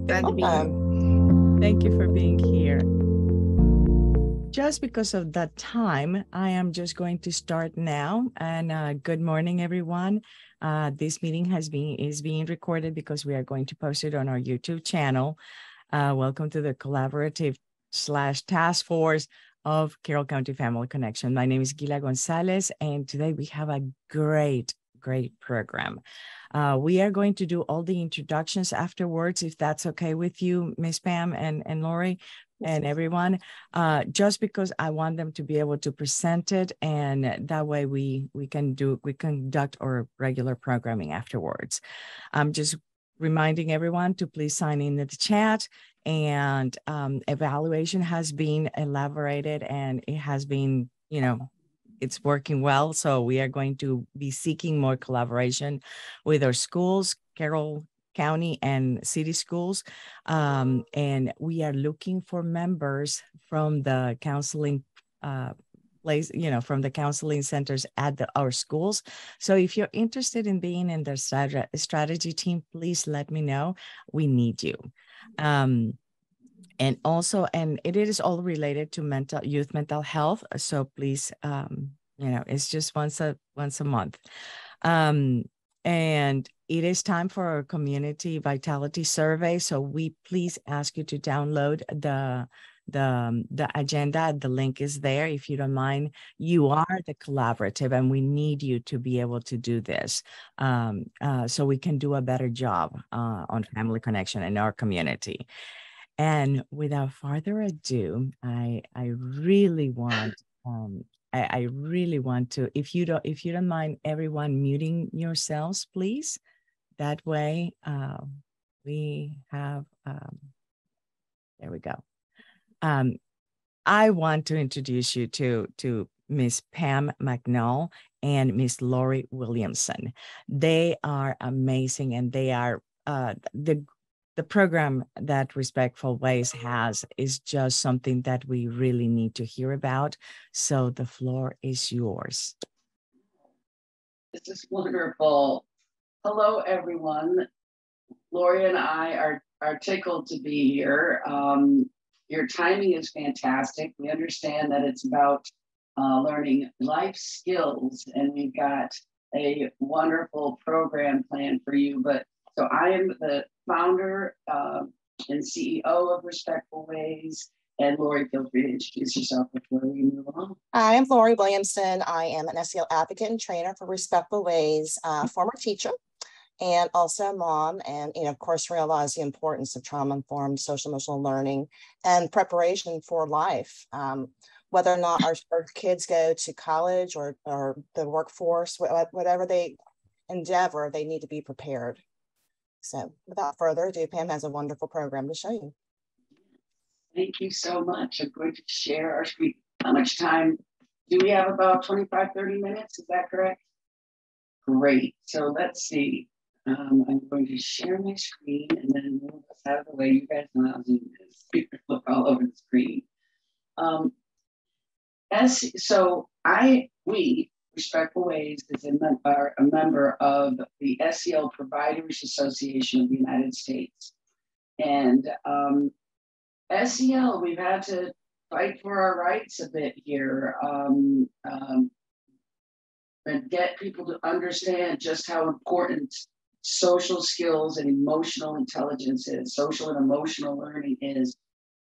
Glad to be here. Thank you for being here. Just because of that time, I am just going to start now. And good morning, everyone. This meeting is being recorded because we are going to post it on our YouTube channel. Welcome to the collaborative/task force of Carroll County Family Connection. My name is Gila Gonzalez, and today we have a great program. We are going to do all the introductions afterwards, if that's okay with you, Ms. Pam and Lori and everyone, just because I want them to be able to present it, and that way we conduct our regular programming afterwards. I'm just reminding everyone to please sign in the chat, and evaluation has been elaborated and it has been, it's working well. So we are going to be seeking more collaboration with our schools, Carroll County and city schools. And we are looking for members from the counseling place, from the counseling centers at our schools. So if you're interested in being in their strategy team, please let me know. We need you. And also, and it is all related to youth mental health. So please, it's just once a month. And it is time for our community vitality survey. So we please ask you to download the agenda. The link is there. If you don't mind, you are the collaborative, and we need you to be able to do this so we can do a better job on Family Connection in our community. And without further ado, I really want to, if you don't mind, everyone muting yourselves, please. That way, we have. There we go. I want to introduce you to Miss Pam McNall and Miss Lori Williamson. They are amazing, and they are the program that Respectful Ways has is just something that we really need to hear about. So the floor is yours. This is wonderful. Hello, everyone. Lori and I are tickled to be here. Your timing is fantastic. We understand that it's about learning life skills, and we've got a wonderful program planned for you. So I am the founder and CEO of Respectful Ways. And Lori, feel free to introduce yourself before we move on. I am Lori Williamson. I am an SEL advocate and trainer for Respectful Ways, former teacher, and also a mom. And, of course, realize the importance of trauma-informed social emotional learning and preparation for life. Whether or not our kids go to college or the workforce, whatever they endeavor, they need to be prepared. So without further ado, Pam has a wonderful program to show you. Thank you so much. I'm going to share our screen. How much time do we have? About 25, 30 minutes. Is that correct? Great. So let's see. I'm going to share my screen and then move us out of the way. You guys know how Zoom is. People look all over the screen. We, Respectful Ways, is a member of the SEL Providers Association of the United States. And SEL, we've had to fight for our rights a bit here and get people to understand just how important social skills and emotional intelligence is, social and emotional learning is.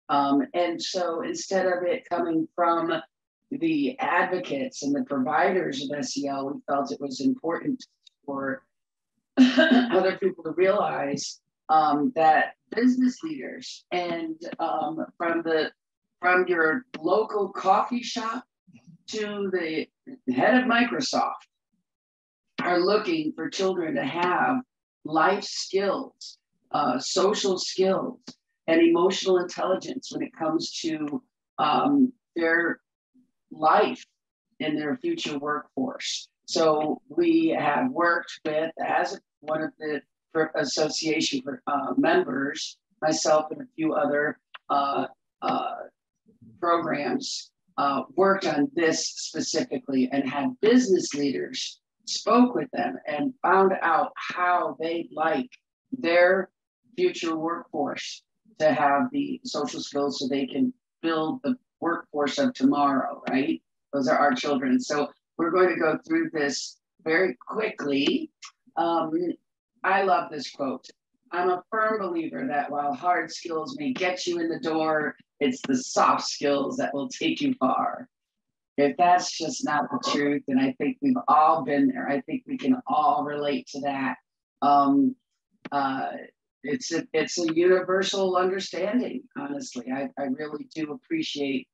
And so instead of it coming from the advocates and the providers of SEL, we felt it was important for other people to realize that business leaders and from your local coffee shop to the head of Microsoft are looking for children to have life skills, social skills, and emotional intelligence when it comes to their life in their future workforce. So we have worked with, as one of the association members, myself and a few other programs, worked on this specifically and had business leaders spoke with them and found out how they like their future workforce to have the social skills so they can build the workforce of tomorrow, right? Those are our children. So we're going to go through this very quickly. I love this quote. I'm a firm believer that while hard skills may get you in the door, it's the soft skills that will take you far. If that's just not the truth, and I think we've all been there, I think we can all relate to that. It's a universal understanding, honestly. I really do appreciate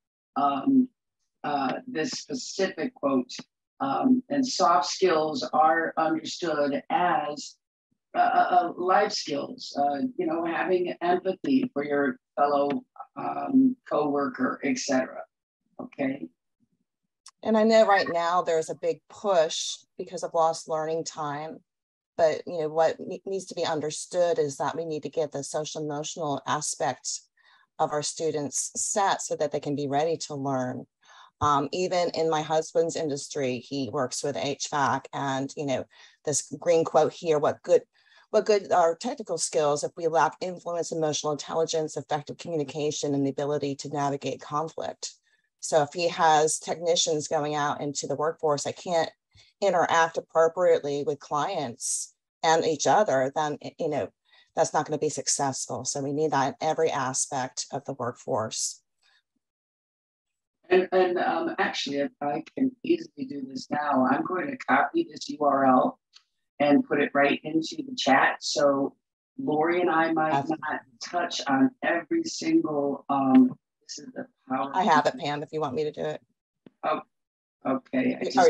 this specific quote. And soft skills are understood as life skills, you know, having empathy for your fellow co-worker, etc. Okay. And I know right now there's a big push because of lost learning time. But you know what needs to be understood is that we need to get the social emotional aspects of our students set so that they can be ready to learn. Even in my husband's industry, he works with HVAC, and you know this green quote here: "What good are technical skills if we lack influence, emotional intelligence, effective communication, and the ability to navigate conflict?" So if he has technicians going out into the workforce that can't interact appropriately with clients and each other, then you know that's not going to be successful. So we need that in every aspect of the workforce. And actually, if I can easily do this now, I'm going to copy this URL and put it right into the chat. So Lori and I might not touch on every single. This is the power. I have it, Pam, if you want me to do it. Oh, okay. If you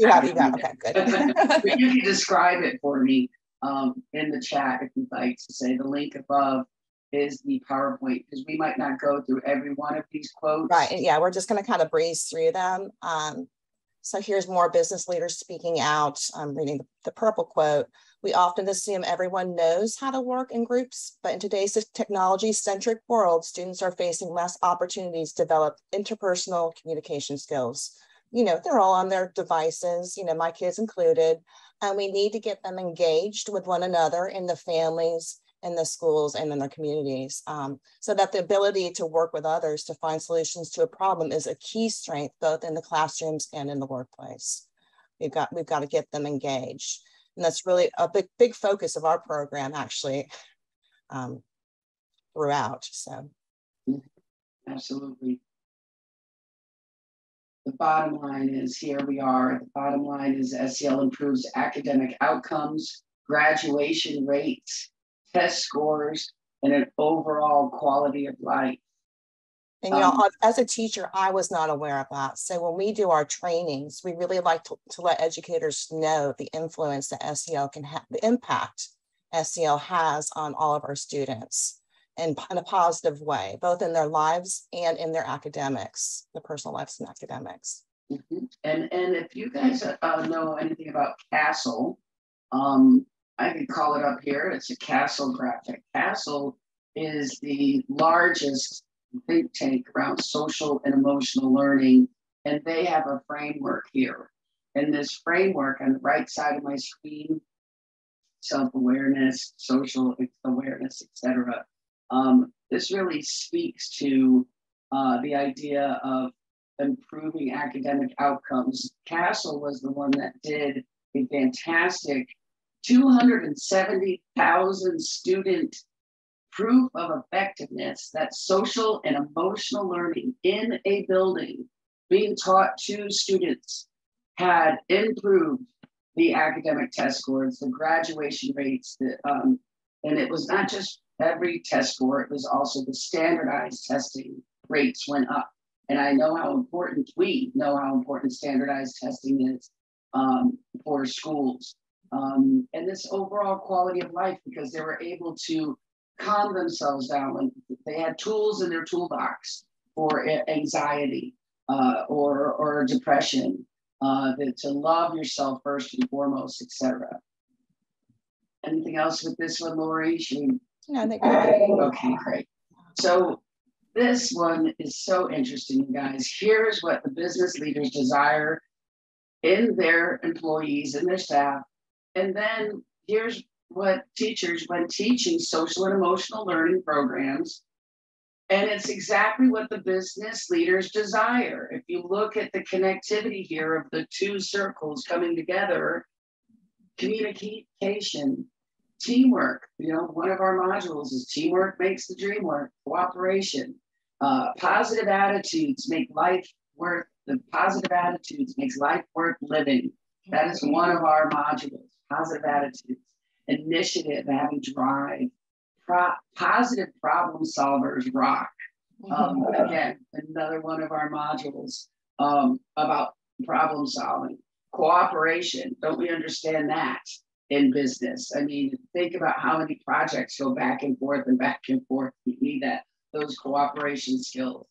have, okay, good. But you can describe it for me in the chat if you'd like to say the link above is the PowerPoint, because we might not go through every one of these quotes. Right, and yeah, we're just going to kind of breeze through them. So here's more business leaders speaking out. I'm reading the purple quote. "We often assume everyone knows how to work in groups, but in today's technology-centric world, students are facing less opportunities to develop interpersonal communication skills." You know, they're all on their devices, you know, my kids included, and we need to get them engaged with one another in the families, in the schools, and in their communities, so that the ability to work with others to find solutions to a problem is a key strength, both in the classrooms and in the workplace. We've got to get them engaged. And that's really a big focus of our program, actually, throughout. So, absolutely. The bottom line is, here we are. The bottom line is SEL improves academic outcomes, graduation rates, test scores, and an overall quality of life. And you know, as a teacher, I was not aware of that. So when we do our trainings, we really like to let educators know the influence that SEL can have, the impact SEL has on all of our students in a positive way, both in their lives and in their academics, the personal lives and academics. Mm-hmm. And if you guys know anything about CASEL, I can call it up here. It's a CASEL graphic. CASEL is the largest think tank around social and emotional learning, and they have a framework here. And this framework on the right side of my screen, self-awareness, social awareness, etc. This really speaks to the idea of improving academic outcomes. CASEL was the one that did a fantastic 270,000 student proof of effectiveness that social and emotional learning in a building being taught to students had improved the academic test scores, the graduation rates, and it was not just every test score, it was also the standardized testing rates went up. And I know how important, we know how important standardized testing is for schools. And this overall quality of life, because they were able to calm themselves down when they had tools in their toolbox for anxiety or depression, to love yourself first and foremost, etc. Anything else with this one, Lori? No, I think okay, great. So this one is so interesting, you guys. Here's what the business leaders desire in their employees and their staff. And then here's what teachers, when teaching social and emotional learning programs, and it's exactly what the business leaders desire. If you look at the connectivity here of the two circles coming together, communication, teamwork, one of our modules is teamwork makes the dream work, cooperation, positive attitudes make life worth, the positive attitudes makes life worth living. That is one of our modules, positive attitudes, initiative, having drive, positive problem solvers rock. Again, another one of our modules about problem solving. Cooperation, don't we understand that in business? I mean, think about how many projects go back and forth and back and forth. We need those cooperation skills.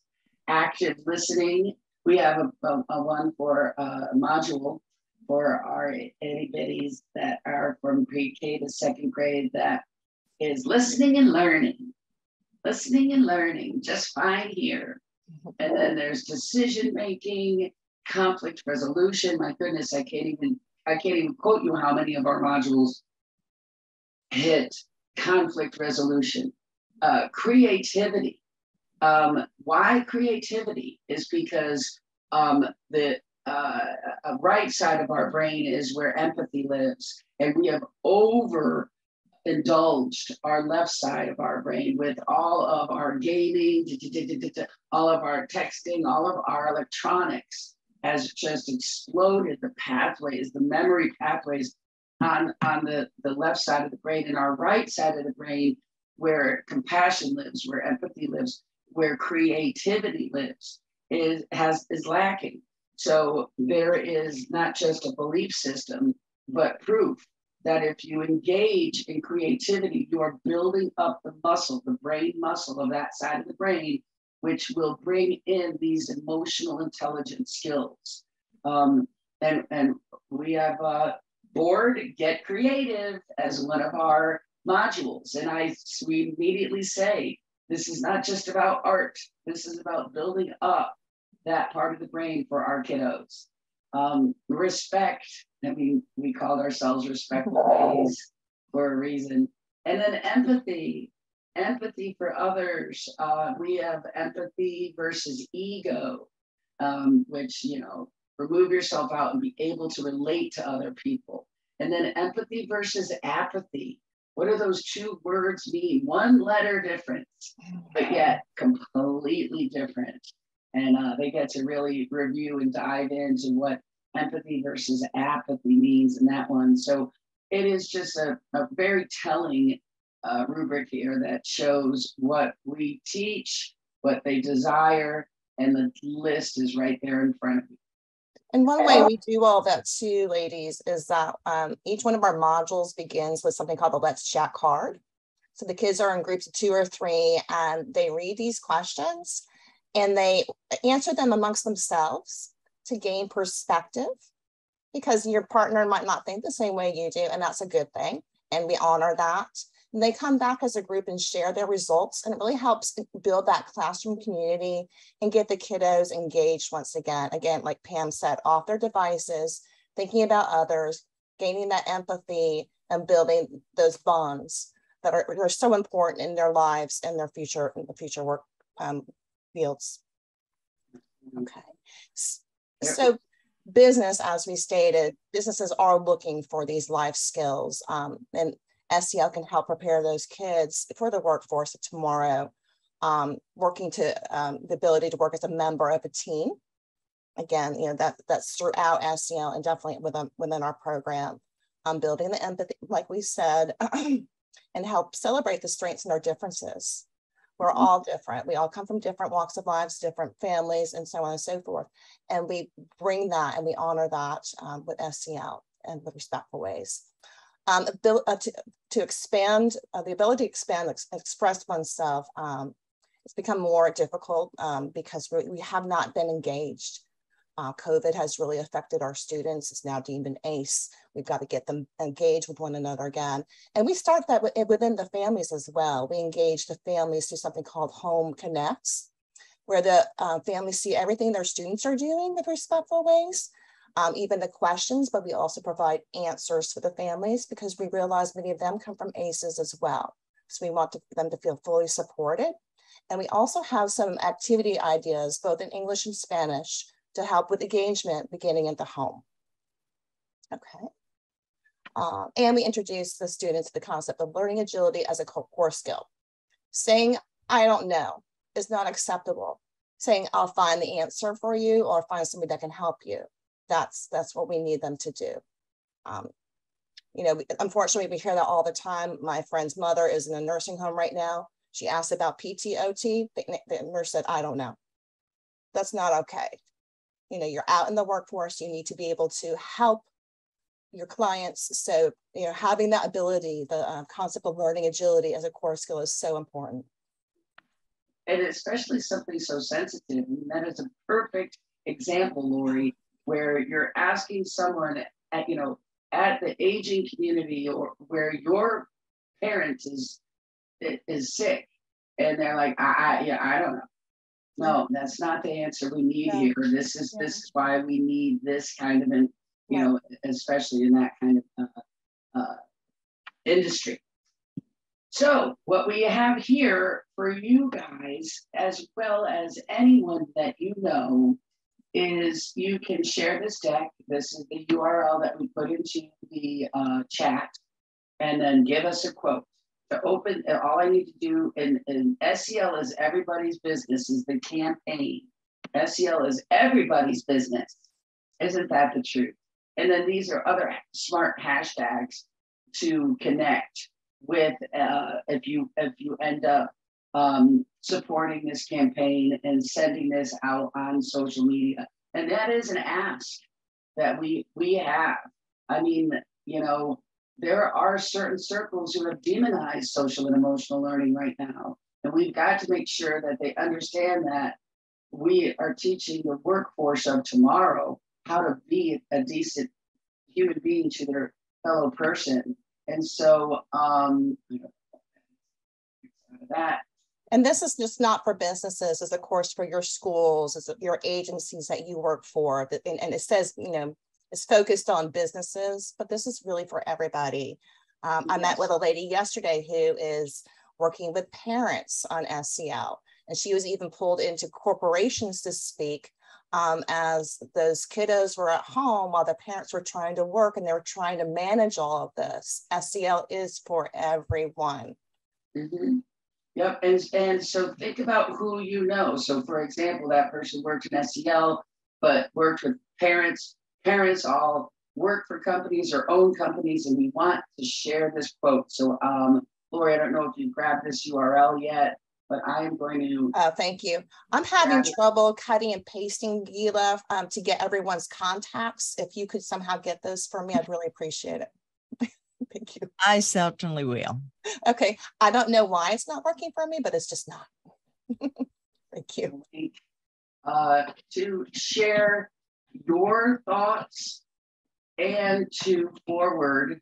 Active listening, we have a one for a module for our itty bitties that are from pre-K to second grade that is listening and learning. Listening and learning, just fine here. And then there's decision making, conflict resolution. My goodness, I can't even quote you how many of our modules hit conflict resolution. Creativity. Why creativity is because the right side of our brain is where empathy lives, and we have overindulged our left side of our brain with all of our gaming, all of our texting, all of our electronics has just exploded the pathways, the memory pathways on the left side of the brain, and our right side of the brain where compassion lives, where empathy lives, where creativity lives, is lacking. So there is not just a belief system, but proof that if you engage in creativity, you are building up the muscle, the brain muscle of that side of the brain, which will bring in these emotional intelligence skills. And we have board Get Creative as one of our modules. And we immediately say, this is not just about art. This is about building up that part of the brain for our kiddos. Respect, I mean, we called ourselves Respectful Ways for a reason. And then empathy for others. We have empathy versus ego, which, remove yourself out and be able to relate to other people. And then empathy versus apathy. What do those two words mean? One letter difference, but yet completely different. And they get to really review and dive into what empathy versus apathy means in that one. So it is just a very telling rubric here that shows what we teach, what they desire, and the list is right there in front of you. And one way we do all that too, ladies, is that each one of our modules begins with something called the Let's Chat card. So the kids are in groups of 2 or 3, and they read these questions and they answer them amongst themselves to gain perspective, because your partner might not think the same way you do, and that's a good thing. And we honor that. And they come back as a group and share their results, and it really helps build that classroom community and get the kiddos engaged once again. Again, like Pam said, off their devices, thinking about others, gaining that empathy, and building those bonds that are so important in their lives and their future work fields. Okay, so business, as we stated, businesses are looking for these life skills, and SEL can help prepare those kids for the workforce of tomorrow, working to the ability to work as a member of a team. Again, that's throughout SEL and definitely within our program, building the empathy, like we said, and help celebrate the strengths and our differences. We're all different. We all come from different walks of lives, different families, and so on and so forth. And we bring that and we honor that with SEL and with Respectful Ways. To expand, the ability to expand, express oneself, it's become more difficult because we have not been engaged. COVID has really affected our students. It's now deemed an ACE. We've got to get them engaged with one another again. And we start that within the families as well. We engage the families through something called Home Connects, where the families see everything their students are doing with Respectful Ways. even the questions, but we also provide answers for the families because we realize many of them come from ACEs as well. So we want them to feel fully supported. And we also have some activity ideas, both in English and Spanish, to help with engagement beginning at the home. Okay. And we introduce the students to the concept of learning agility as a core skill. Saying, I don't know, is not acceptable. Saying, I'll find the answer for you or find somebody that can help you. That's what we need them to do. You know, unfortunately, we hear that all the time. My friend's mother is in a nursing home right now. She asked about PTOT. The nurse said, I don't know. That's not okay. You know, you're out in the workforce. You need to be able to help your clients. So, you know, having that ability, the concept of learning agility as a core skill is so important. And especially something so sensitive. And that is a perfect example, Lori, where you're asking someone at, you know, at the aging community or where your parent is sick, and they're like, I don't know. No, that's not the answer we need here. This is why we need this kind of an, you know, especially in that kind of industry. So what we have here for you guys, as well as anyone that you know, is you can share this deck. This is the URL that we put into the chat, and then give us a quote. To open, all I need to do in SEL is everybody's business is the campaign. SEL is everybody's business. Isn't that the truth? And then these are other smart hashtags to connect with if you end up supporting this campaign and sending this out on social media. And that is an ask that we have. I mean, you know, there are certain circles who have demonized social and emotional learning right now. And we've got to make sure that they understand that we are teaching the workforce of tomorrow how to be a decent human being to their fellow person. And so, that. And this is just not for businesses, it's of course for your schools, it's your agencies that you work for. And it says, you know, it's focused on businesses, but this is really for everybody. I met with a lady yesterday who is working with parents on SEL, and she was even pulled into corporations to speak as those kiddos were at home while the parents were trying to work and they were trying to manage all of this. SEL is for everyone. Mm-hmm. Yep, and so think about who you know. So for example, that person worked in SEL, but worked with parents. Parents all work for companies or own companies, and we want to share this quote. So Lori, I don't know if you grabbed this URL yet, but I am going to. Thank you. I'm having trouble cutting and pasting, Gila, to get everyone's contacts. If you could somehow get those for me, I'd really appreciate it. Thank you. I certainly will. Okay. I don't know why it's not working for me, but it's just not. Thank you. To share your thoughts and to forward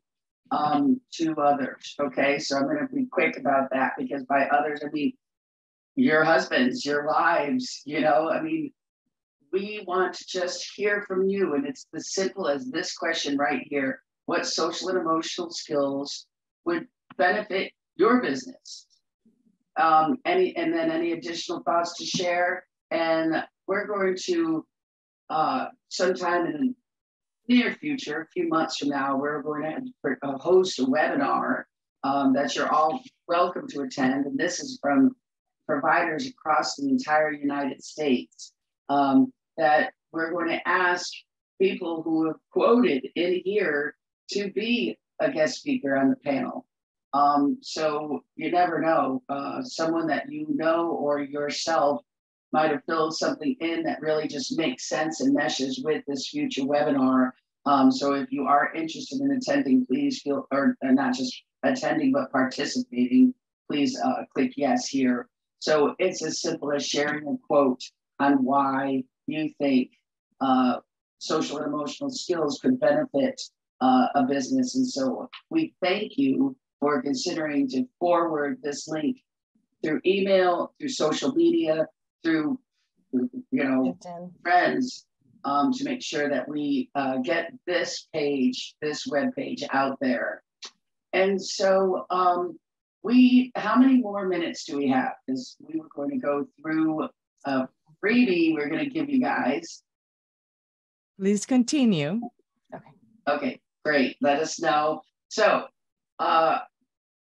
to others. Okay, so I'm going to be quick about that, because by others, I mean your husbands, your wives, you know, I mean, we want to just hear from you. And it's as simple as this question right here. What social and emotional skills would benefit your business? And then any additional thoughts to share. And we're going to sometime in the near future, a few months from now, we're going to host a webinar that you're all welcome to attend. And this is from providers across the entire United States, that we're going to ask people who have quoted in here to be a guest speaker on the panel. So you never know, someone that you know or yourself might have filled something in that really just makes sense and meshes with this future webinar. So if you are interested in attending, please feel, or not just attending, but participating, please click yes here. So it's as simple as sharing a quote on why you think social and emotional skills could benefit a business. And so we thank you for considering to forward this link through email, through social media, through, you know, LinkedIn, friends, to make sure that we get this page, this web page out there. And so how many more minutes do we have? Because we were going to go through a freebie we're going to give you guys. Please continue. Okay, great. Let us know. So,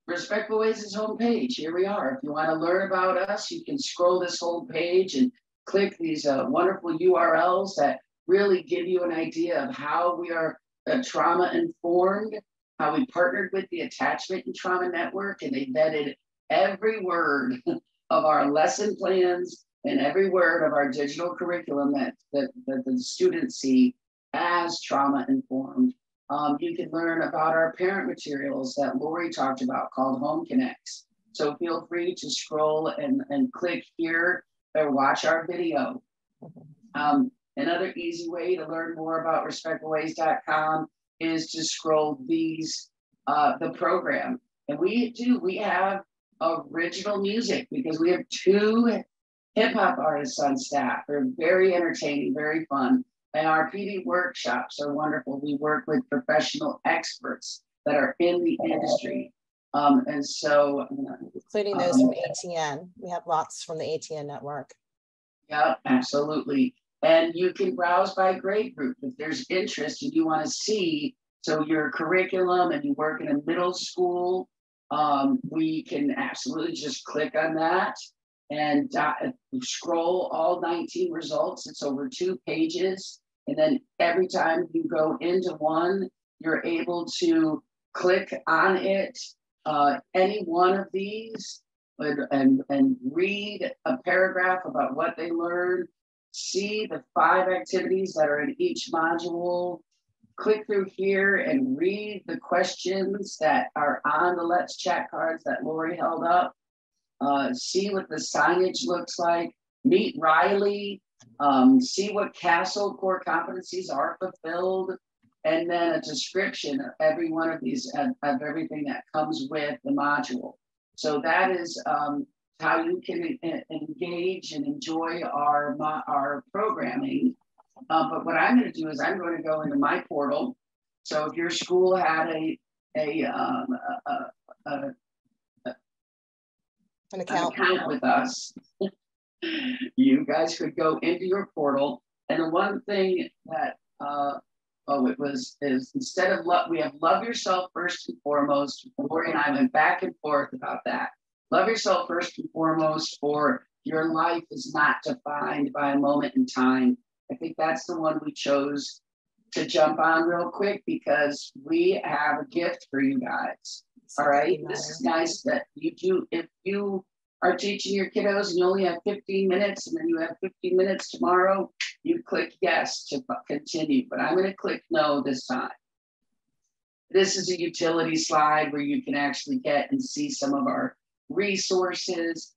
Respectful Ways' homepage. Here we are. If you want to learn about us, you can scroll this whole page and click these wonderful URLs that really give you an idea of how we are trauma informed, how we partnered with the Attachment and Trauma Network, and they vetted every word of our lesson plans and every word of our digital curriculum that the students see as trauma informed. You can learn about our parent materials that Lori talked about called Home Connects. So feel free to scroll and click here or watch our video. Another easy way to learn more about respectfulways.com is to scroll the program. And we have original music because we have 2 hip hop artists on staff. They're very entertaining, very fun. And our PD workshops are wonderful. We work with professional experts that are in the industry. And so, including those from ATN. We have lots from the ATN network. Yeah, absolutely. And you can browse by grade group if there's interest and you want to see. So your curriculum and you work in a middle school, we can absolutely just click on that and scroll all 19 results. It's over 2 pages. And then every time you go into one, you're able to click on it, any one of these, and read a paragraph about what they learned, see the 5 activities that are in each module, click through here and read the questions that are on the Let's Chat cards that Lori held up, see what the signage looks like, meet Riley, see what CASEL core competencies are fulfilled, and then a description of every one of these, of everything that comes with the module. So that is how you can engage and enjoy our programming. But what I'm going to do is I'm going to go into my portal. So if your school had an account with us, you guys could go into your portal. And the one thing that is instead of we have love yourself first and foremost. Lori and I went back and forth about that. Love yourself first and foremost, or your life is not defined by a moment in time. I think that's the one we chose to jump on real quick because we have a gift for you guys. All right. This is nice that you do. If you are teaching your kiddos and you only have 15 minutes and then you have 15 minutes tomorrow, you click yes to continue, but I'm going to click no this time. This is a utility slide where you can actually get and see some of our resources.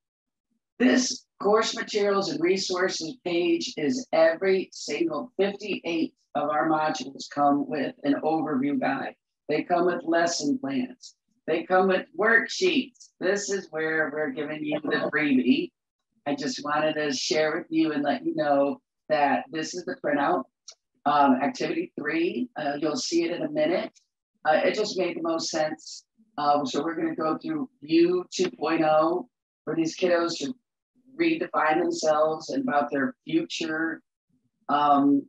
This course materials and resources page is every single 58 of our modules come with an overview guide. They come with lesson plans. They come with worksheets. This is where we're giving you the freebie. I just wanted to share with you and let you know that this is the printout. Activity 3, you'll see it in a minute. It just made the most sense. So we're going to go through View 2.0 for these kiddos to redefine themselves and about their future. And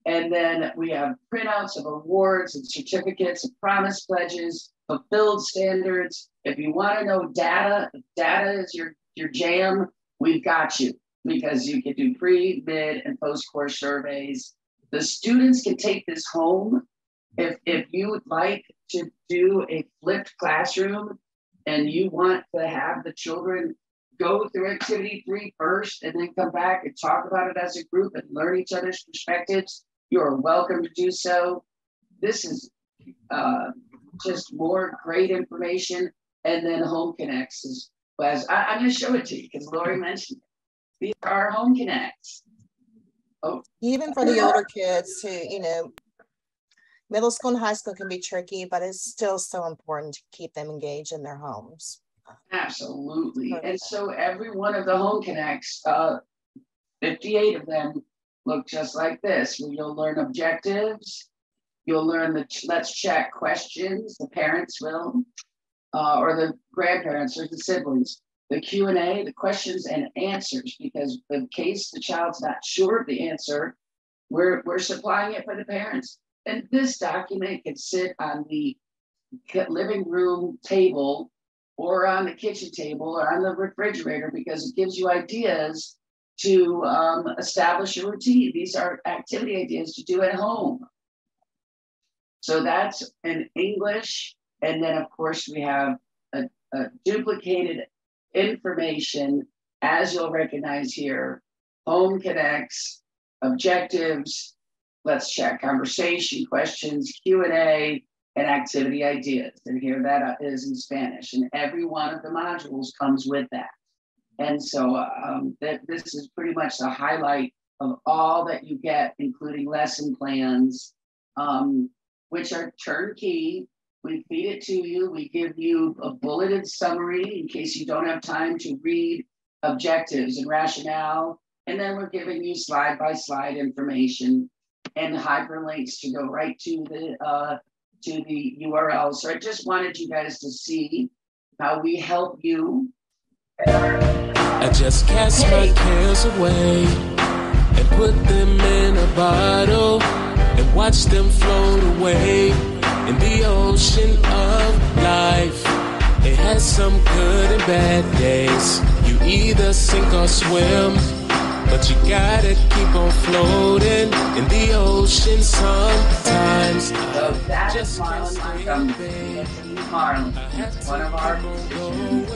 then we have printouts of awards and certificates of promise pledges, fulfilled standards. If you want to know data, if data is your jam, we've got you, because you can do pre, mid, and post-course surveys. The students can take this home. If you would like to do a flipped classroom and you want to have the children go through activity 3 first and then come back and talk about it as a group and learn each other's perspectives, you're welcome to do so. This is just more great information. And then Home Connects is, I'm going to show it to you because Lori mentioned it. These are our Home Connects. Oh. Even for the older kids who, middle school and high school can be tricky, but it's still so important to keep them engaged in their homes. Absolutely. And so every one of the Home Connects, 58 of them, look just like this, where you'll learn objectives, you'll learn the let's chat questions, the parents will, or the grandparents or the siblings, the Q&A, the questions and answers, because in case the child's not sure of the answer, we're supplying it for the parents. And this document can sit on the living room table or on the kitchen table or on the refrigerator, because it gives you ideas to establish a routine. These are activity ideas to do at home. So that's in English. And then of course we have a duplicated information, as you'll recognize here: home connects, objectives, let's check, conversation, questions, Q&A, and activity ideas. And here that is in Spanish. And every one of the modules comes with that. And so this is pretty much the highlight of all that you get, including lesson plans, which are turnkey. We feed it to you. We give you a bulleted summary in case you don't have time to read objectives and rationale. And then we're giving you slide by slide information and hyperlinks to go right to the URL. So I just wanted you guys to see how we help you. I just cast my cares away and put them in a bottle and watch them float away in the ocean of life. It has some good and bad days. You either sink or swim, but you gotta keep on floating in the ocean sometimes. So that is Marlon from Marlon, one of our musicians.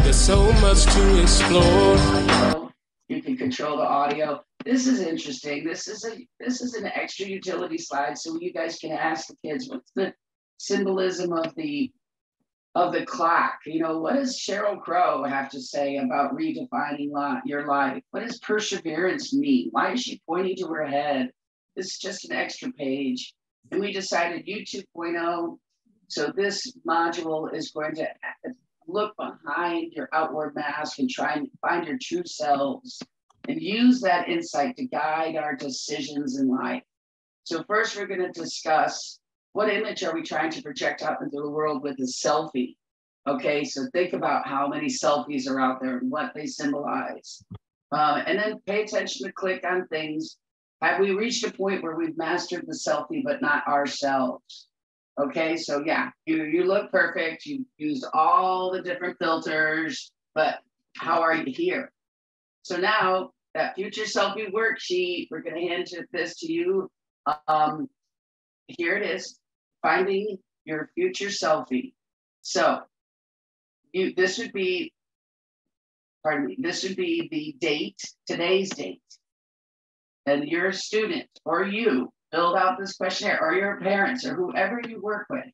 There's so much to explore. You can control the audio. This is interesting. This is an extra utility slide, so you guys can ask the kids, what's the symbolism of the clock? You know, what does Sheryl Crow have to say about redefining your life? What does perseverance mean? Why is she pointing to her head? This is just an extra page. And we decided U 2.0. So this module is going to look behind your outward mask and try and find your true selves and use that insight to guide our decisions in life. So first we're going to discuss, what image are we trying to project out into the world with a selfie? Okay, so think about how many selfies are out there and what they symbolize. And then pay attention to click on things. Have we reached a point where we've mastered the selfie, but not ourselves? Okay, so yeah, you look perfect. You've used all the different filters, but how are you here? So now that future selfie worksheet, we're going to hand this to you. Here it is, finding your future selfie. So this would be the date, today's date. And you're a student, or you build out this questionnaire, or your parents, or whoever you work with.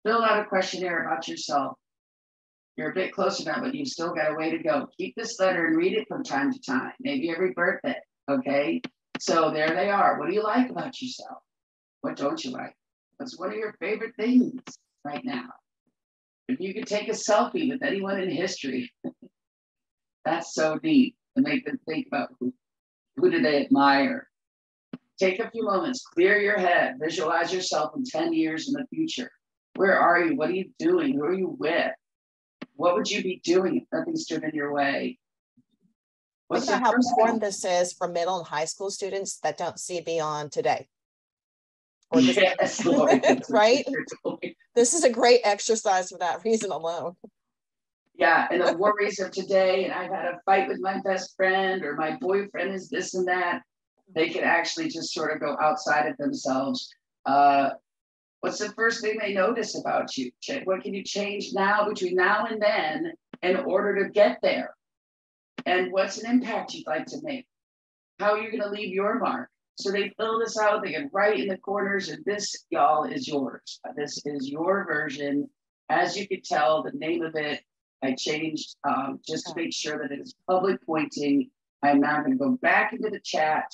Fill out a questionnaire about yourself. You're a bit closer now, but you've still got a way to go. Keep this letter and read it from time to time, maybe every birthday, okay? So there they are. What do you like about yourself? What don't you like? What's one of your favorite things right now? If you could take a selfie with anyone in history, that's so neat to make them think about who do they admire. Take a few moments, clear your head, visualize yourself in 10 years in the future. Where are you? What are you doing? Who are you with? What would you be doing if nothing stood in your way? Think about how important this is for middle and high school students that don't see beyond today. Or this, yes, Lord, right? This is a great exercise for that reason alone. Yeah, and the worries of today, and I've had a fight with my best friend, or my boyfriend is this and that. They can actually just sort of go outside of themselves. What's the first thing they notice about you? What can you change now, between now and then, in order to get there? And what's an impact you'd like to make? How are you going to leave your mark? So they fill this out, they can write in the corners, and this, y'all, is yours. This is your version. As you could tell, the name of it, I changed just to make sure that it is public pointing. I'm now going to go back into the chat,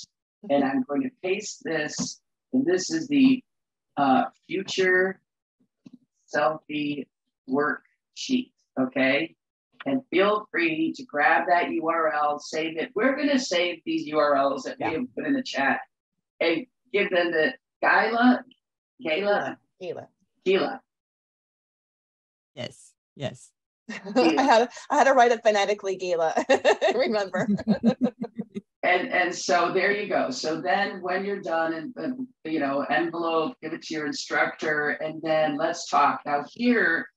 and I'm going to paste this. And this is the future selfie worksheet, okay? And feel free to grab that URL, save it. We're going to save these URLs that we have put in the chat and give them to Gila. Yes. I had to write it phonetically, Gila. Remember. And so there you go. So then when you're done, and envelope, give it to your instructor, and then let's talk. Now here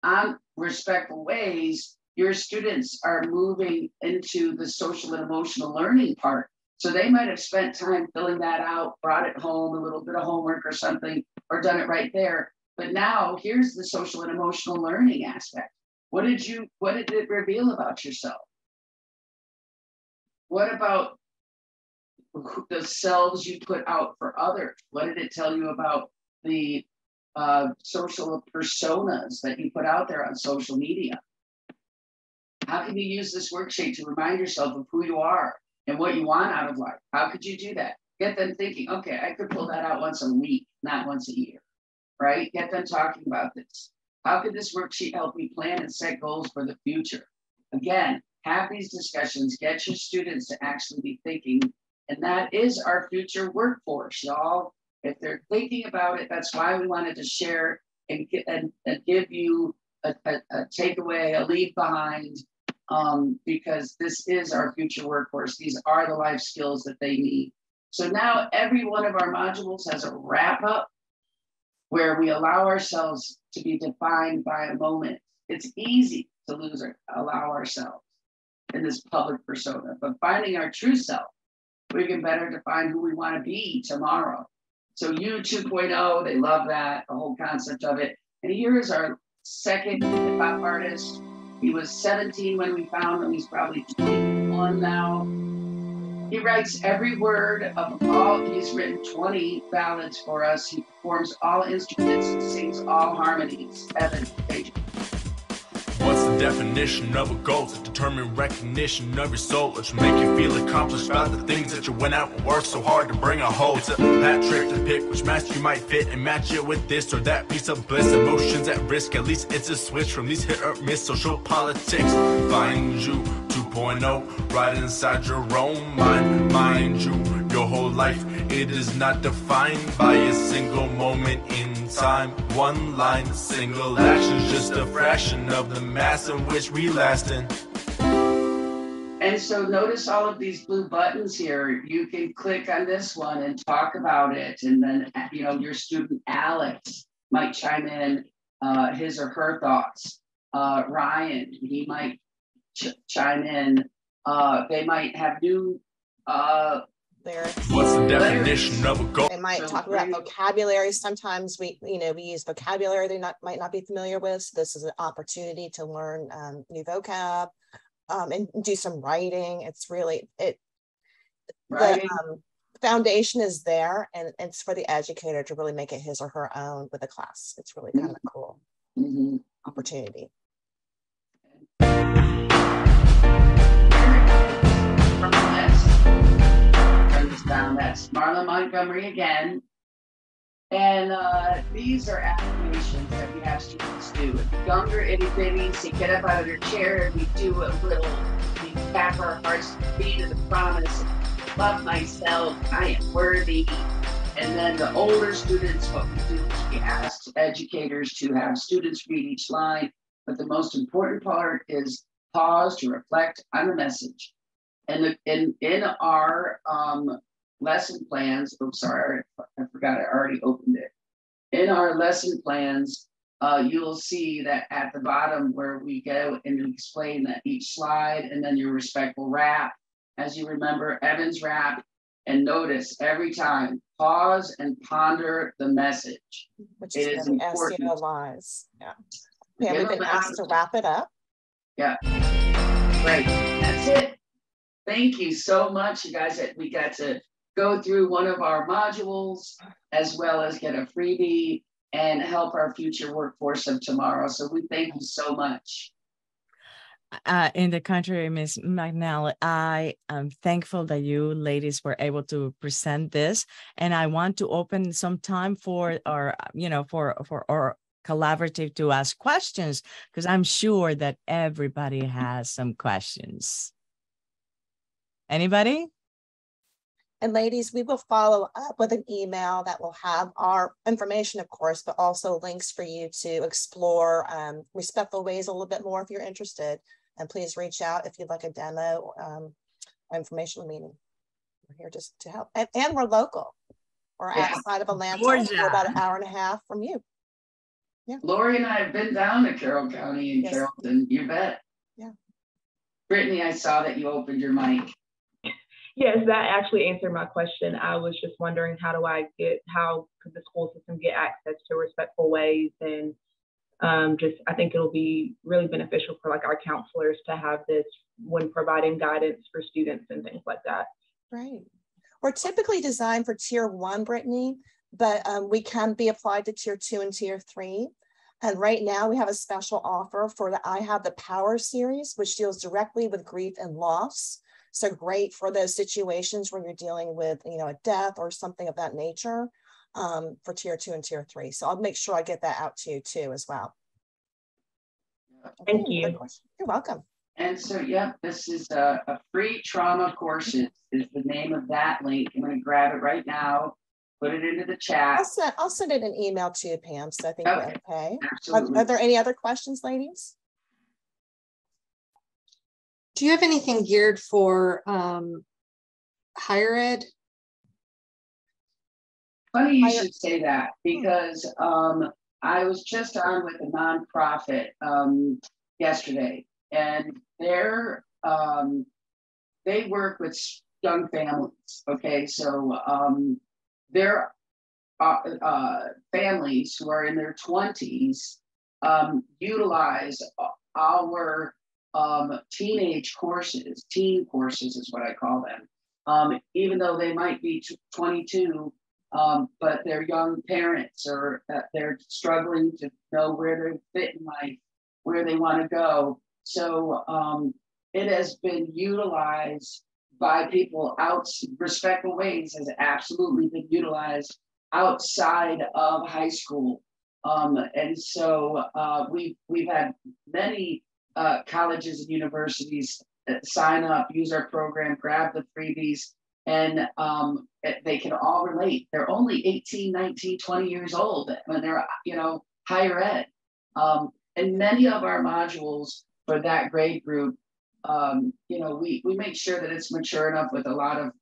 on Respectful Ways, your students are moving into the social and emotional learning part. So they might have spent time filling that out, brought it home, a little bit of homework or something, or done it right there. But now here's the social and emotional learning aspect. What did it reveal about yourself? What about the selves you put out for others? What did it tell you about the social personas that you put out there on social media? How can you use this worksheet to remind yourself of who you are and what you want out of life? How could you do that? Get them thinking, okay, I could pull that out once a week, not once a year, right? Get them talking about this. How could this worksheet help me plan and set goals for the future? Again, have these discussions, get your students to actually be thinking, and that is our future workforce, y'all. If they're thinking about it, that's why we wanted to share and give you a takeaway, a leave behind, because this is our future workforce. These are the life skills that they need. So now every one of our modules has a wrap up where we allow ourselves to be defined by a moment. It's easy to allow ourselves in this public persona, but finding our true self, we can better define who we want to be tomorrow. So you 2.0, they love that, the whole concept of it. And here is our second hip hop artist. He was 17 when we found him. He's probably 21 now. He writes every word of all, he's written 20 ballads for us. He performs all instruments and sings all harmonies. Evan, Adrian. What's the definition of a goal? To determine recognition of your soul, or to make you feel accomplished by the things that you went out and worked so hard to bring a whole. It's a hat trick to pick which match you might fit and match it with this or that piece of bliss. Emotions at risk, at least it's a switch from these hit or miss social politics. Find you 2.0 right inside your own mind. Mind you, your whole life, it is not defined by a single moment in time. One line, single action's just a fraction of the mass in which we last in. And so notice all of these blue buttons here. You can click on this one and talk about it. And then, your student Alex might chime in his or her thoughts. Ryan, he might chime in. They might have new lyrics. What's the definition of a goal? They might talk about vocabulary. Sometimes we use vocabulary they might not be familiar with. So this is an opportunity to learn new vocab and do some writing. It's really the foundation is there, and it's for the educator to really make it his or her own with the class. It's really kind of a cool opportunity. From the list, turn this down. That's Marla Montgomery again. And these are affirmations that we have students do. Younger itty bitties, they get up out of their chair and we do a little, we tap our hearts to the beat of the promise. Love myself, I am worthy. And then the older students, what we do is we ask educators to have students read each line. But the most important part is pause to reflect on the message. And in our lesson plans, sorry, I forgot I already opened it. In our lesson plans, you'll see that at the bottom where we go and explain that each slide and then your respectful rap. As you remember, Evan's rap, and notice every time, pause and ponder the message. Which is important. Lies. Yeah. Pam, we've been asked to wrap it up. Yeah. Great. That's it. Thank you so much, you guys, that we got to go through one of our modules as well as get a freebie and help our future workforce of tomorrow. So we thank you so much. In the contrary, Ms. McNally, I am thankful that you ladies were able to present this, and I want to open some time for our, for our collaborative to ask questions, because I'm sure that everybody has some questions. Anybody? And ladies, we will follow up with an email that will have our information, of course, but also links for you to explore respectful ways a little bit more if you're interested. And please reach out if you'd like a demo or informational meeting. We're here just to help. And we're local. We're outside of Atlanta. We're about an hour and a half from you. Yeah. Lori and I have been down to Carroll County and Carrollton. You bet. Yeah. Brittany, I saw that you opened your mic. Yes, that actually answered my question. I was just wondering, how could the school system get access to respectful ways? And I think it'll be really beneficial for like our counselors to have this when providing guidance for students and things like that. Right. We're typically designed for tier 1, Brittany, but we can be applied to tier 2 and tier 3. And right now we have a special offer for the I Have the Power series, which deals directly with grief and loss. So great for those situations where you're dealing with, a death or something of that nature for tier 2 and tier 3. So I'll make sure I get that out to you too as well. Thank you. You're welcome. And so, this is a free trauma courses is the name of that link. I'm going to grab it right now, put it into the chat. I'll send it an email to you, Pam. So I think we're okay. Absolutely. Are there any other questions, ladies? Do you have anything geared for higher ed? Funny you should say that, because I was just on with a nonprofit yesterday, and they work with young families. Okay, so their families who are in their 20s utilize our teenage courses, teen courses is what I call them. Even though they might be 22, but they're young parents, or they're struggling to know where they fit in life, where they want to go. So it has been utilized by people respectful ways has absolutely been utilized outside of high school. And so we've had many colleges and universities sign up, use our program, grab the freebies, and they can all relate. They're only 18, 19, 20 years old when they're, higher ed. And many of our modules for that grade group, we make sure that it's mature enough with a lot of,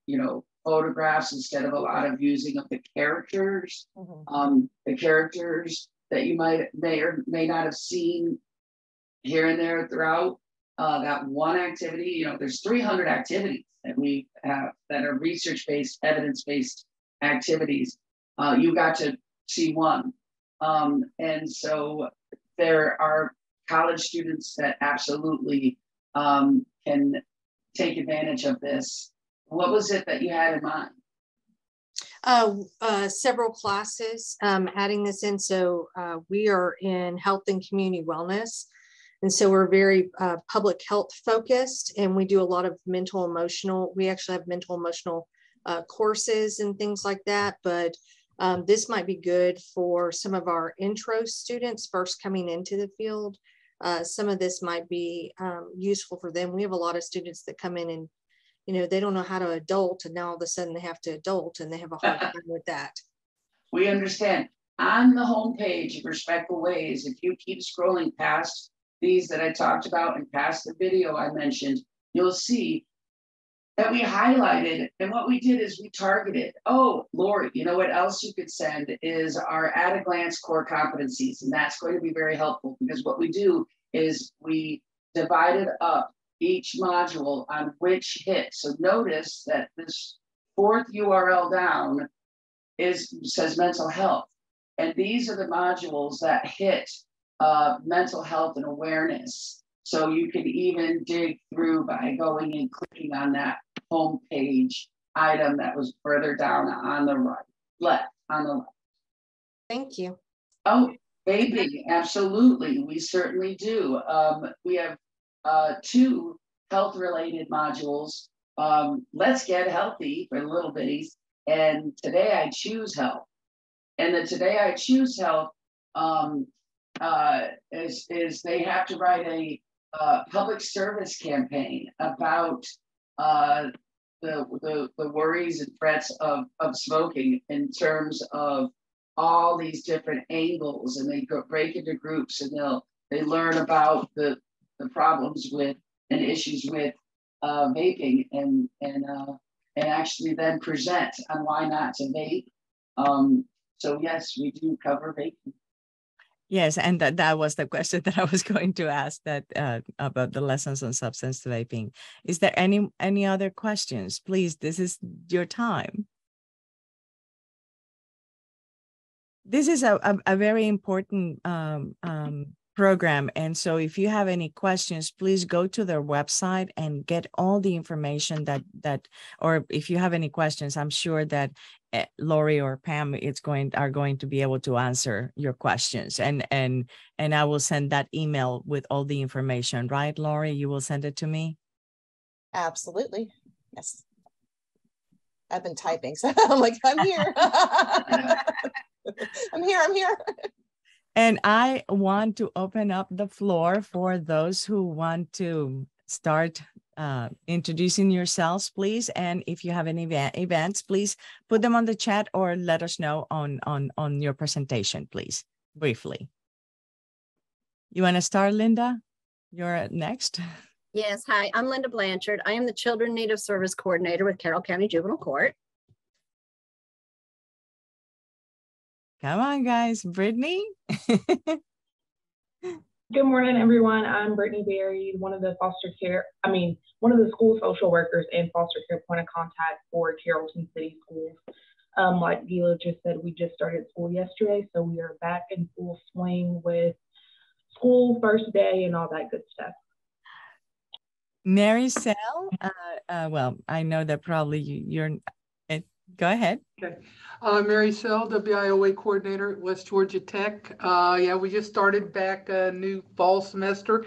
photographs instead of a lot of using of the characters, the characters that you may or may not have seen here and there throughout that one activity. There's 300 activities that we have that are research-based, evidence-based activities. You got to see one. And so there are college students that absolutely can take advantage of this. What was it that you had in mind? Several classes, adding this in. So we are in health and community wellness. And so we're very public health focused, and we do a lot of mental emotional. We actually have mental emotional courses and things like that. But this might be good for some of our intro students first coming into the field. Some of this might be useful for them. We have a lot of students that come in and, they don't know how to adult, and now all of a sudden they have to adult, and they have a hard time with that. We understand. On the homepage of Respectful Ways, if you keep scrolling past these that I talked about and past the video I mentioned, you'll see that we highlighted, and what we did is we targeted. Oh, Lori, you know what else you could send is our at a glance core competencies, and that's going to be very helpful, because what we do is we divided up each module on which hit. So notice that this fourth URL down says mental health, and these are the modules that hit mental health and awareness. So you can even dig through by going and clicking on that home page item that was further down on the left. Thank you. Oh, baby, absolutely. We certainly do. We have 2 health-related modules. Let's Get Healthy for the little bitties, and Today I Choose Health. And the Today I Choose Health is they have to write a public service campaign about the worries and threats of smoking in terms of all these different angles, and they break into groups, and they learn about the problems with and issues with vaping, and actually then present on why not to vape. So yes, we do cover vaping. Yes, and that was the question that I was going to ask, that about the lessons on substance vaping. Is there any other questions? Please, this is your time. This is a very important program, and so if you have any questions, please go to their website and get all the information that or if you have any questions, I'm sure that Lori or Pam are going to be able to answer your questions, and I will send that email with all the information, right, Lori? You will send it to me? Absolutely. Yes. I've been typing, so I'm like, I'm here. I'm here. And I want to open up the floor for those who want to start introducing yourselves, please. And if you have any events, please put them on the chat or let us know on your presentation, please, briefly. You want to start, Linda? You're next. Yes, hi, I'm Linda Blanchard. I am the Children Native Service Coordinator with Carroll County Juvenile Court. Come on, guys. Brittany? Good morning, everyone. I'm Brittany Berry, one of the school social workers and foster care point of contact for Carrollton City Schools. Like Gila just said, we just started school yesterday, so we are back in full swing with school first day and all that good stuff. Maricel, well, I know that probably you're, go ahead. Okay. Maricel, WIOA coordinator at West Georgia Tech. Yeah, we just started back a new fall semester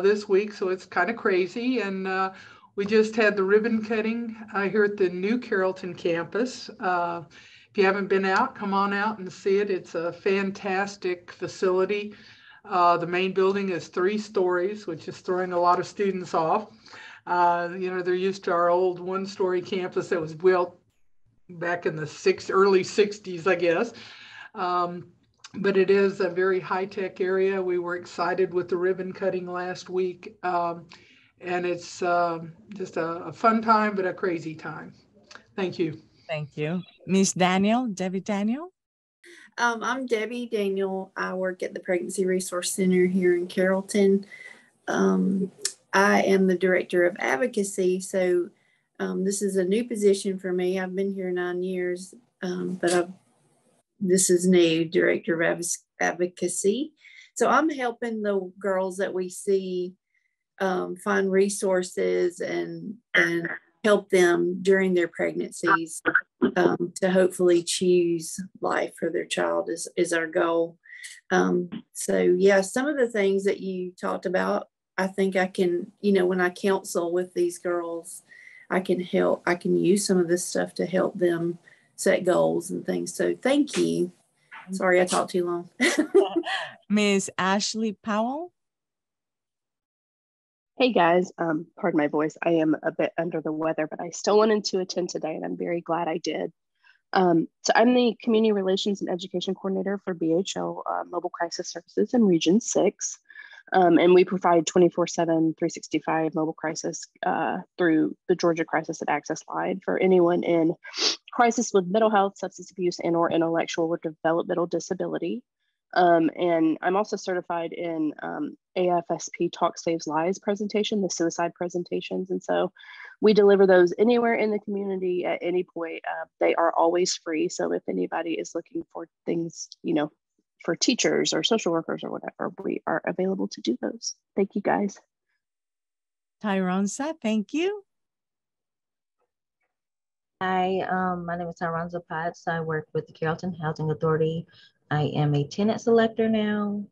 this week, so it's kind of crazy. And we just had the ribbon cutting here at the new Carrollton campus. If you haven't been out, come on out and see it. It's a fantastic facility. The main building is 3 stories, which is throwing a lot of students off. You know, they're used to our old 1-story campus that was built back in the early 60s, I guess. But it is a very high-tech area. We were excited with the ribbon cutting last week. And it's just a fun time, but a crazy time. Thank you. Thank you. Miss Daniel, Debbie Daniel. I'm Debbie Daniel. I work at the Pregnancy Resource Center here in Carrollton. I am the Director of Advocacy, so this is a new position for me. I've been here 9 years, but this is new, Director of Advocacy. So I'm helping the girls that we see find resources and help them during their pregnancies to hopefully choose life for their child is our goal. So yeah, some of the things that you talked about, I think I can, when I counsel with these girls, I can use some of this stuff to help them set goals and things. So thank you. Sorry, I talked too long. Miss Ashley Powell. Hey guys, pardon my voice. I am a bit under the weather, but I still wanted to attend today and I'm very glad I did. So I'm the Community Relations and Education Coordinator for BHO Mobile Crisis Services in Region 6. And we provide 24/7, 365 mobile crisis through the Georgia Crisis and Access Line for anyone in crisis with mental health, substance abuse, and or intellectual or developmental disability. And I'm also certified in AFSP Talk Saves Lives presentation, the suicide presentations. And so we deliver those anywhere in the community at any point. They are always free. So if anybody is looking for things, for teachers or social workers or whatever, we are available to do those. Thank you guys. Tyronza, thank you. Hi, my name is Tyronza Potts. I work with the Carrollton Housing Authority. I am a tenant selector now.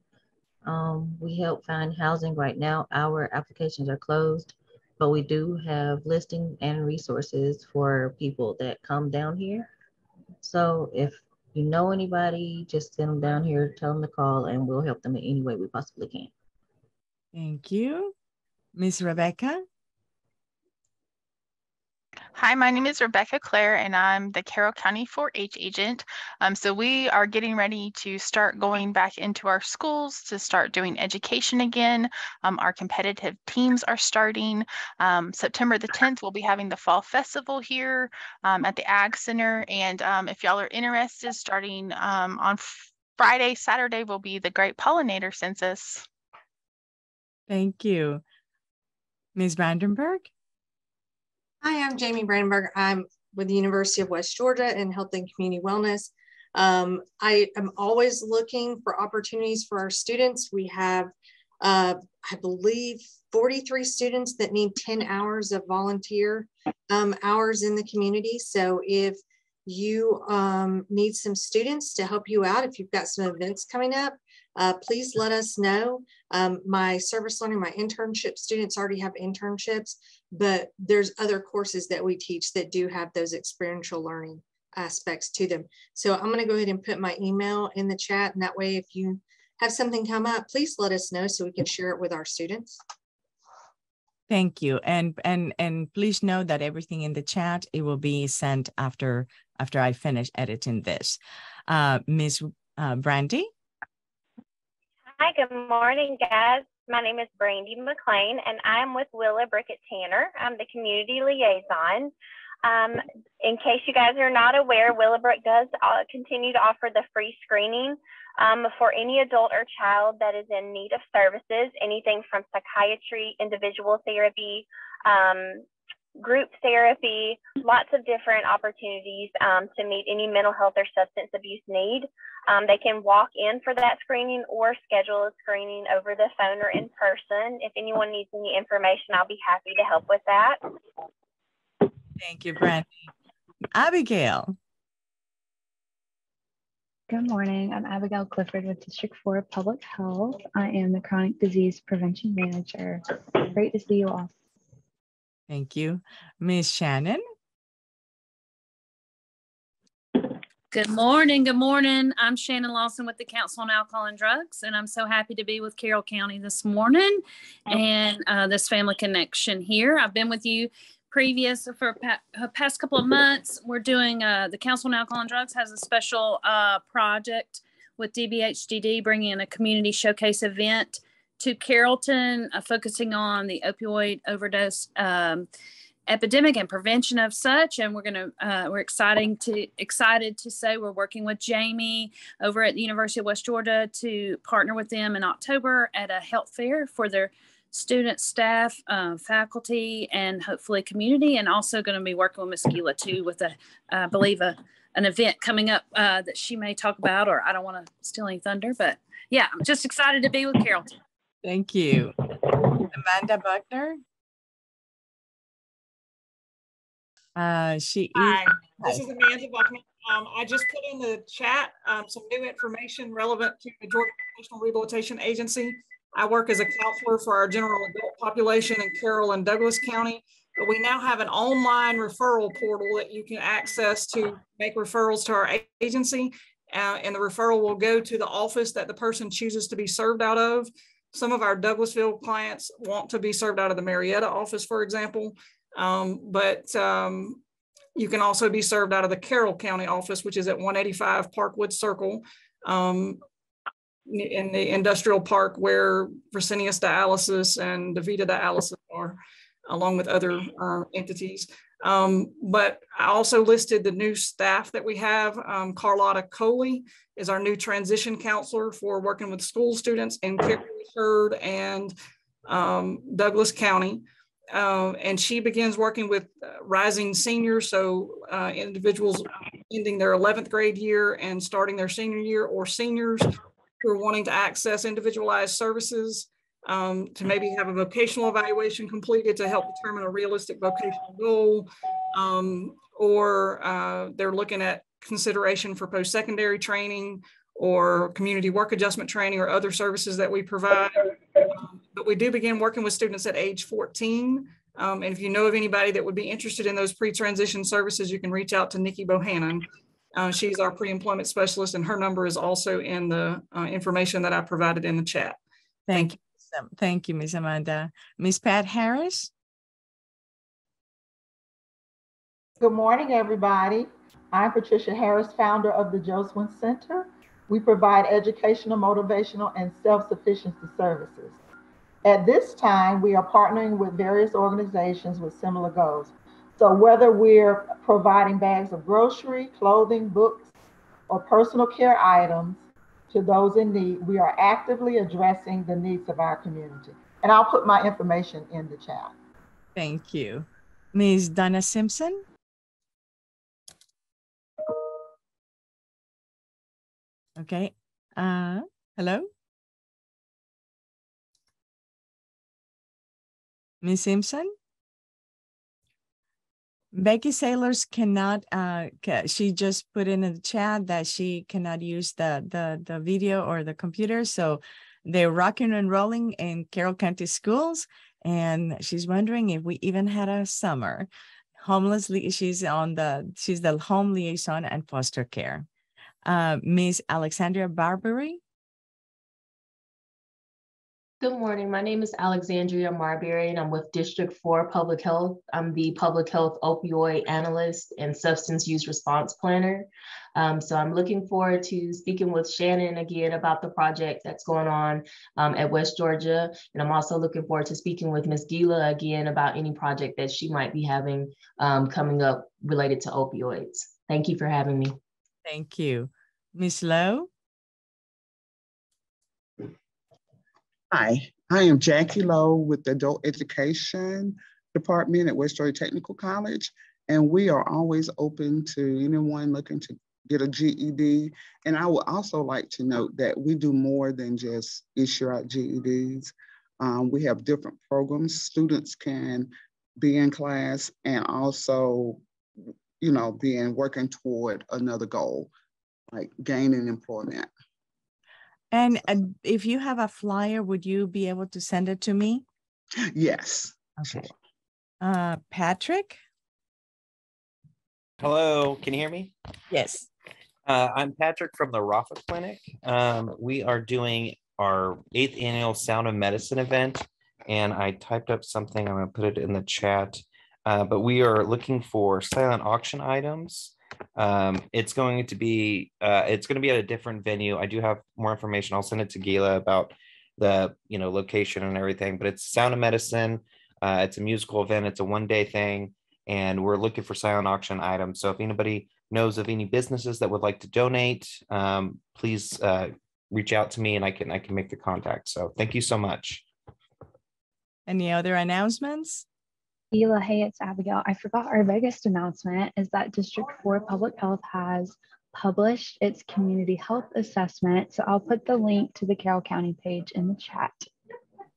We help find housing right now. Our applications are closed, but we do have listing and resources for people that come down here. So if you know anybody, just send them down here, tell them to call, and we'll help them in any way we possibly can. Thank you. Miss Rebecca? Hi, my name is Rebecca Clare, and I'm the Carroll County 4-H agent. So we are getting ready to start going back into our schools to start doing education again. Our competitive teams are starting. September the 10th, we'll be having the Fall Festival here at the Ag Center. And if y'all are interested, starting on Friday, Saturday will be the Great Pollinator Census. Thank you. Ms. Vandenberg? Hi, I'm Jamie Brandenburg. I'm with the University of West Georgia in Health and Community Wellness. I am always looking for opportunities for our students. We have, I believe, 43 students that need 10 hours of volunteer hours in the community. So if you need some students to help you out, if you've got some events coming up, please let us know. My service learning, my internship students already have internships, but there's other courses that we teach that do have those experiential learning aspects to them. So I'm going to go ahead and put my email in the chat, and that way if you have something come up, please let us know so we can share it with our students. Thank you. And please know that everything in the chat, it will be sent after I finish editing this. Ms. Brandy? Hi, good morning, guys. My name is Brandy McLean, and I'm with Willa Brickett Tanner. I'm the community liaison. In case you guys are not aware, Willowbrook does continue to offer the free screening for any adult or child that is in need of services, anything from psychiatry, individual therapy, group therapy, lots of different opportunities to meet any mental health or substance abuse need. They can walk in for that screening or schedule a screening over the phone or in person. If anyone needs any information, I'll be happy to help with that. Thank you, Brandy. Abigail. Good morning. I'm Abigail Clifford with District 4 Public Health. I am the Chronic Disease Prevention Manager. Great to see you all. Thank you. Ms. Shannon. Good morning. Good morning. I'm Shannon Lawson with the Council on Alcohol and Drugs, and I'm so happy to be with Carroll County this morning and this family connection here. I've been with you previous for past couple of months. We're doing the Council on Alcohol and Drugs has a special project with DBHDD bringing in a community showcase event to Carrollton, focusing on the opioid overdose epidemic and prevention of such. And we're excited to say we're working with Jamie over at the University of West Georgia to partner with them in October at a health fair for their students, staff, faculty, and hopefully community. And also going to be working with Ms. Gila too with I believe an event coming up that she may talk about, or I don't want to steal any thunder, but yeah, I'm just excited to be with Carrollton. Thank you. Amanda Buckner. Hi, this is Amanda Buckner. I just put in the chat some new information relevant to the Georgia Professional Rehabilitation Agency. I work as a counselor for our general adult population in Carroll and Douglas County, but we now have an online referral portal that you can access to make referrals to our agency, and the referral will go to the office that the person chooses to be served out of. Some of our Douglasville clients want to be served out of the Marietta office, for example, but you can also be served out of the Carroll County office, which is at 185 Parkwood Circle in the industrial park where Fresenius Dialysis and DaVita Dialysis are, along with other entities. But I also listed the new staff that we have. Carlotta Coley is our new transition counselor for working with school students in Carroll and Douglas County. And she begins working with rising seniors, so individuals ending their 11th grade year and starting their senior year, or seniors who are wanting to access individualized services, to maybe have a vocational evaluation completed to help determine a realistic vocational goal, or they're looking at consideration for post-secondary training or community work adjustment training or other services that we provide. But we do begin working with students at age 14. And if you know of anybody that would be interested in those pre-transition services, you can reach out to Nikki Bohannon. She's our pre-employment specialist, and her number is also in the information that I provided in the chat. Thank you. Thank you, Ms. Amanda. Ms. Pat Harris. Good morning, everybody. I'm Patricia Harris, founder of the Joswin Center. We provide educational, motivational, and self-sufficiency services. At this time, we are partnering with various organizations with similar goals. So whether we're providing bags of grocery, clothing, books, or personal care items to those in need, we are actively addressing the needs of our community. And I'll put my information in the chat. Thank you. Ms. Donna Simpson. Okay. Hello? Ms. Simpson? Becky Sailors cannot, she just put in the chat that she cannot use the video or the computer. So they're rocking and rolling in Carroll County schools. And she's wondering if we even had a summer. She's the home liaison and foster care. Ms. Alexandria Barbary. Good morning. My name is Alexandria Marbury, and I'm with District 4 Public Health. I'm the Public Health Opioid Analyst and Substance Use Response Planner. So I'm looking forward to speaking with Shannon again about the project that's going on at West Georgia. And I'm also looking forward to speaking with Ms. Gila again about any project that she might be having coming up related to opioids. Thank you for having me. Thank you. Ms. Lowe? Hi, I am Jackie Lowe with the Adult Education Department at West Georgia Technical College, and we are always open to anyone looking to get a GED. And I would also like to note that we do more than just issue out GEDs. We have different programs. Students can be in class and also, working toward another goal, like gaining employment. And if you have a flyer, would you be able to send it to me? Yes. Okay. Patrick? Hello, can you hear me? Yes. I'm Patrick from the Rafa Clinic. We are doing our 8th annual Sound of Medicine event, and I typed up something. I'm going to put it in the chat. But we are looking for silent auction items. It's going to be at a different venue. I do have more information. I'll send it to Gila about the location and everything, but it's Sound of Medicine. It's a musical event. It's a one-day thing, and we're looking for silent auction items. So if anybody knows of any businesses that would like to donate, please reach out to me and I can make the contact. So thank you so much. Any other announcements? Ela, hey, it's Abigail. I forgot our biggest announcement is that District 4 Public Health has published its community health assessment. So I'll put the link to the Carroll County page in the chat.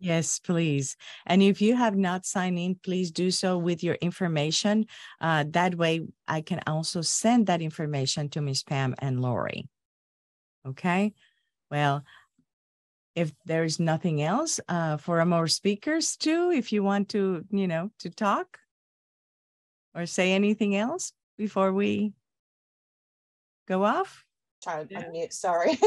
Yes, please. And if you have not signed in, please do so with your information. That way I can also send that information to Ms. Pam and Lori. Okay, well, if there's nothing else for more speakers too, if you want to, to talk or say anything else before we go off. Trying to unmute, sorry.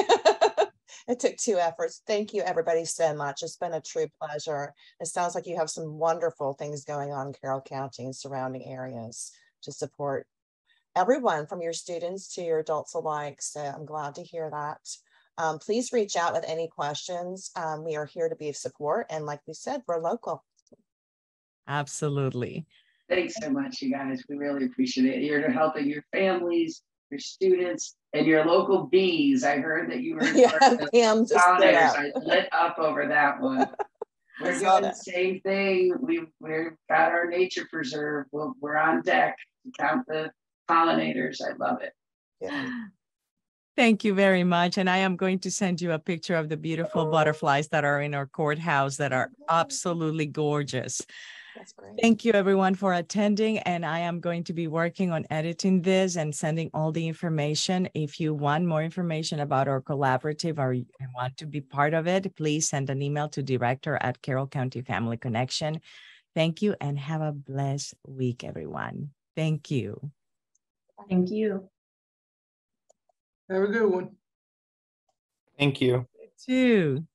It took 2 efforts. Thank you everybody so much. It's been a true pleasure. It sounds like you have some wonderful things going on in Carroll County and surrounding areas to support everyone from your students to your adults alike. So I'm glad to hear that. Please reach out with any questions. We are here to be of support. And like we said, we're local. Absolutely. Thanks so much, you guys. We really appreciate it. You're helping your families, your students, and your local bees. I heard that you were Pam just pollinators. I lit up over that one. We're doing the same thing. We've got our nature preserve. We're on deck to count the pollinators. I love it. Yeah. Thank you very much. And I am going to send you a picture of the beautiful butterflies that are in our courthouse that are absolutely gorgeous. That's great. Thank you everyone for attending. And I am going to be working on editing this and sending all the information. If you want more information about our collaborative or you want to be part of it, please send an email to director@Carroll County Family Connection. Thank you and have a blessed week, everyone. Thank you. Thank you. Have a good one. Thank you. Too.